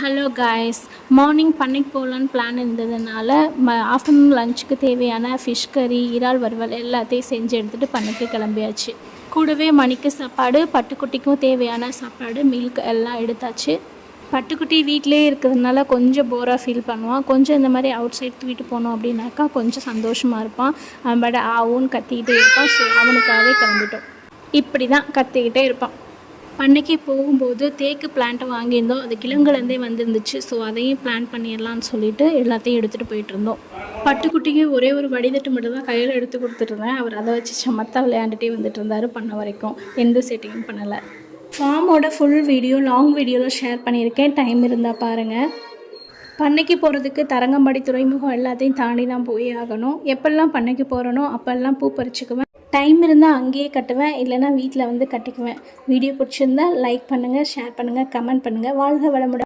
Hello guys, morning பண்ணைக்கு போகலான்னு plan இருந்ததுனால ஆஃப்டர்நூன் லஞ்சுக்கு தேவையான ஃபிஷ் கறி, இறால் வறுவல் எல்லாத்தையும் செஞ்சு எடுத்துகிட்டு பண்ணைக்கு கிளம்பியாச்சு. கூடவே மணிக்கு சாப்பாடு, பட்டுக்குட்டிக்கும் தேவையான சாப்பாடு, மில்க் எல்லாம் எடுத்தாச்சு. பட்டுக்குட்டி வீட்டிலே இருக்கிறதுனால கொஞ்சம் போராக ஃபீல் பண்ணுவான். கொஞ்சம் இந்த மாதிரி அவுட் சைட் தூக்கிட்டு போனோம் அப்படின்னாக்கா கொஞ்சம் சந்தோஷமாக இருப்பான். பட் ஆவுன்னு கத்திக்கிட்டே இருப்பான். ஸோ அவனுக்காகவே கிளம்பிட்டோம். இப்படி தான் கத்திக்கிட்டே இருப்பான். பண்ணைக்கு போகும்போது தேக்கு பிளான்ட்டை வாங்கியிருந்தோம். அது கிழங்குலேருந்தே வந்துருந்துச்சு. ஸோ அதையும் பிளான் பண்ணிடலான்னு சொல்லிட்டு எல்லாத்தையும் எடுத்துகிட்டு போயிட்டுருந்தோம். பட்டுக்குட்டிக்கு ஒரே ஒரு வடிதட்டு மட்டும் தான் கையில் எடுத்து கொடுத்துட்ருந்தேன். அவர் அதை வச்சு சமத்தாக விளையாண்டுட்டே வந்துட்டு இருந்தார். பண்ண வரைக்கும் எந்த செட்டிங்கும் பண்ணலை. ஃபார்மோட ஃபுல் வீடியோ லாங் வீடியோவில் ஷேர் பண்ணியிருக்கேன். டைம் இருந்தால் பாருங்கள். பண்ணைக்கு போகிறதுக்கு தரங்கம்பாடி துறைமுகம் எல்லாத்தையும் தாண்டி தான் போய் ஆகணும். எப்பெல்லாம் பண்ணைக்கு போகிறனோ அப்போல்லாம் பூ பறிச்சுக்குவேன். டைம் இருந்தால் அங்கேயே கட்டுவேன், இல்லைனா வீட்டில் வந்து கட்டிக்குவேன். வீடியோ பிடிச்சிருந்தால் லைக் பண்ணுங்கள், ஷேர் பண்ணுங்கள், கமெண்ட் பண்ணுங்கள். வாழ்க வளமுடன்.